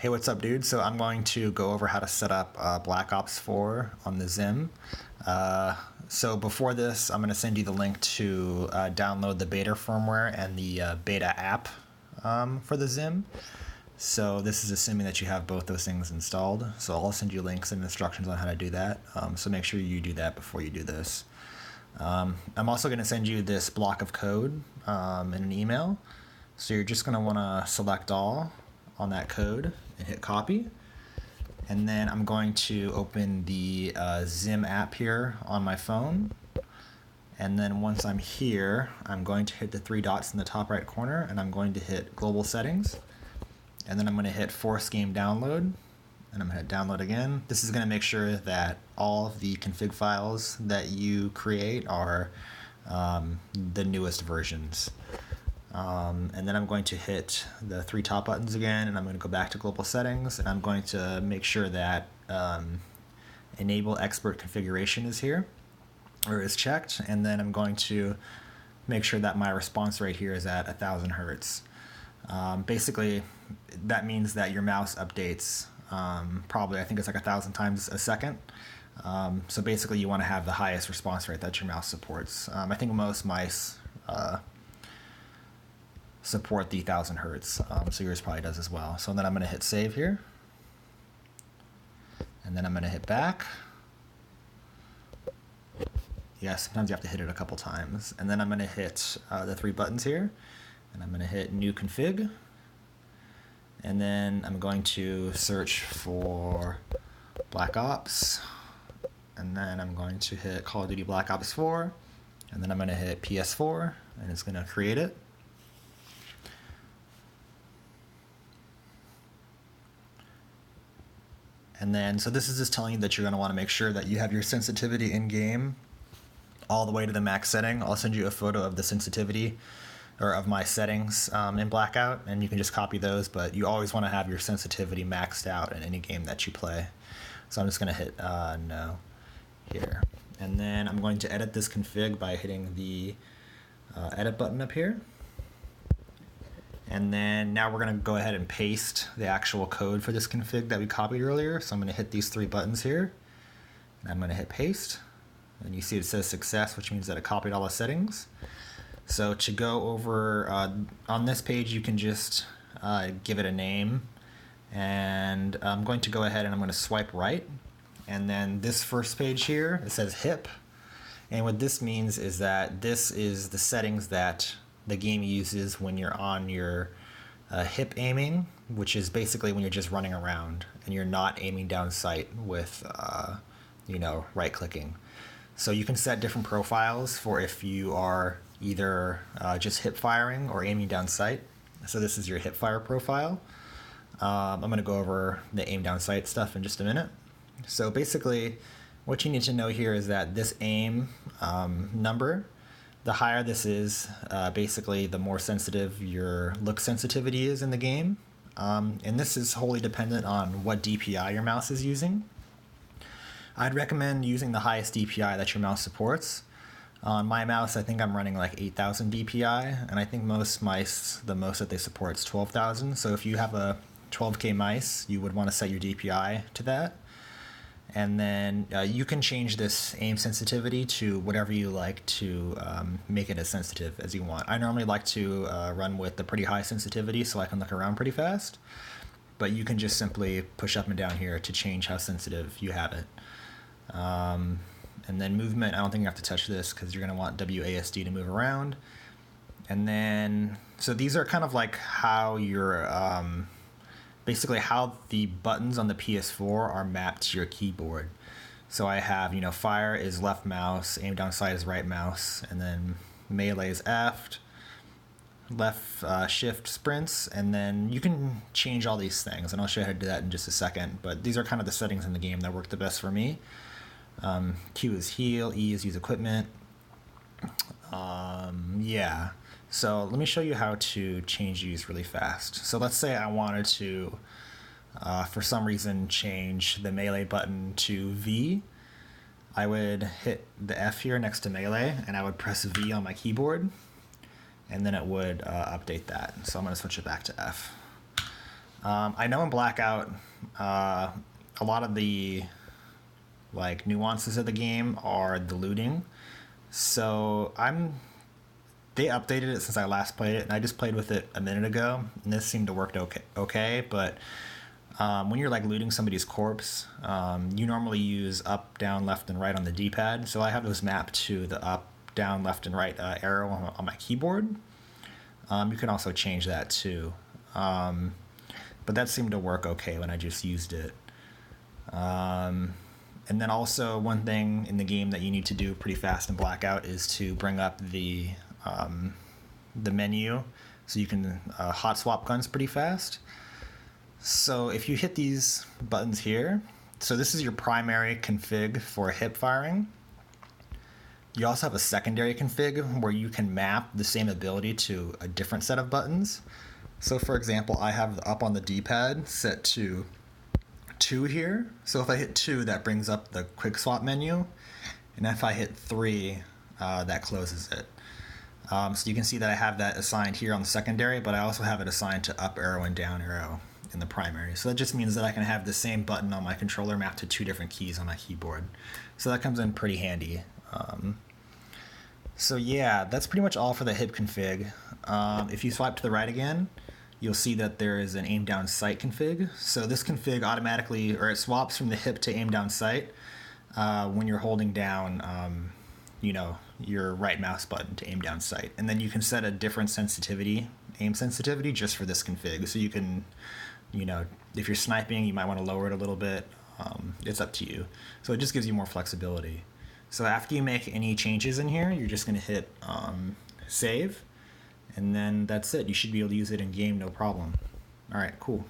Hey, what's up, dude? So I'm going to go over how to set up Black Ops 4 on the Zim. So before this, I'm going to send you the link to download the beta firmware and the beta app for the Zim. So this is assuming that you have both those things installed. So I'll send you links and instructions on how to do that. So make sure you do that before you do this. I'm also going to send you this block of code in an email. So you're just going to want to select all on that code and hit copy. And then I'm going to open the Zim app here on my phone. And then once I'm here, I'm going to hit the three dots in the top right corner and I'm going to hit global settings. And then I'm going to hit force game download. And I'm going to hit download again. This is going to make sure that all of the config files that you create are the newest versions. And then I'm going to hit the three top buttons again, and I'm going to go back to global settings, and I'm going to make sure that enable expert configuration is here, or is checked, and then I'm going to make sure that my response rate here is at 1000 hertz. Basically, that means that your mouse updates probably, I think it's like 1000 times a second. So basically you want to have the highest response rate that your mouse supports. I think most mice support the 1000 hertz, so yours probably does as well. So then I'm going to hit save here, and then I'm going to hit back. Yeah, sometimes you have to hit it a couple times. And then I'm going to hit the three buttons here, and I'm going to hit new config, and then I'm going to search for Black Ops, and then I'm going to hit Call of Duty Black Ops 4, and then I'm going to hit PS4, and it's going to create it. And then, so this is just telling you that you're going to want to make sure that you have your sensitivity in game all the way to the max setting. I'll send you a photo of the sensitivity or of my settings in Blackout, and you can just copy those, but you always want to have your sensitivity maxed out in any game that you play. So I'm just going to hit no here. And then I'm going to edit this config by hitting the edit button up here. And then now we're going to go ahead and paste the actual code for this config that we copied earlier. So I'm going to hit these three buttons here, and I'm going to hit paste. And you see it says success, which means that it copied all the settings. So to go over on this page, you can just give it a name. And I'm going to go ahead and I'm going to swipe right. And then this first page here, it says HIP. And what this means is that this is the settings that the game uses when you're on your hip aiming, which is basically when you're just running around and you're not aiming down sight with, right clicking. So you can set different profiles for if you are either just hip firing or aiming down sight. So this is your hip fire profile. I'm going to go over the aim down sight stuff in just a minute. So basically, what you need to know here is that this aim number, the higher this is, basically the more sensitive your look sensitivity is in the game. And this is wholly dependent on what DPI your mouse is using. I'd recommend using the highest DPI that your mouse supports. On my mouse, I think I'm running like 8000 DPI, and I think most mice, the most that they support is 12,000. So if you have a 12K mice, you would want to set your DPI to that. And then you can change this aim sensitivity to whatever you like to make it as sensitive as you want. I normally like to run with the pretty high sensitivity so I can look around pretty fast. But you can just simply push up and down here to change how sensitive you have it. And then movement, I don't think you have to touch this because you're going to want WASD to move around. And then, so these are kind of like how your basically how the buttons on the PS4 are mapped to your keyboard. So I have, fire is left mouse, aim down sight is right mouse, and then melee is left shift sprints, and then you can change all these things, and I'll show you how to do that in just a second. But these are kind of the settings in the game that work the best for me. Q is heal, E is use equipment. Yeah. So let me show you how to change these really fast. So let's say I wanted to, for some reason, change the melee button to V. I would hit the F here next to melee, and I would press V on my keyboard, and then it would update that. So I'm going to switch it back to F. I know in Blackout, a lot of the like nuances of the game are the looting. So they updated it since I last played it, and I just played with it a minute ago, and this seemed to work okay. But when you're like looting somebody's corpse, you normally use up, down, left, and right on the D-pad. So I have those mapped to the up, down, left, and right arrow on my keyboard. You can also change that too. But that seemed to work okay when I just used it. And then also one thing in the game that you need to do pretty fast in Blackout is to bring up the menu so you can hot swap guns pretty fast. So if you hit these buttons here, so this is your primary config for hip firing. You also have a secondary config where you can map the same ability to a different set of buttons. So for example, I have up on the D-pad set to 2 here. So if I hit 2, that brings up the quick swap menu. And if I hit 3, that closes it. So you can see that I have that assigned here on the secondary, but I also have it assigned to up arrow and down arrow in the primary. So that just means that I can have the same button on my controller mapped to 2 different keys on my keyboard. So that comes in pretty handy. So yeah, that's pretty much all for the hip config. If you swipe to the right again, you'll see that there is an aim down sight config. So this config automatically, or it swaps from the hip to aim down sight when you're holding down, your right mouse button to aim down sight. And then you can set a different sensitivity, aim sensitivity, just for this config. So you can, if you're sniping, you might want to lower it a little bit. It's up to you. So it just gives you more flexibility. So after you make any changes in here, you're just going to hit save. And then that's it. You should be able to use it in game, no problem. All right, cool.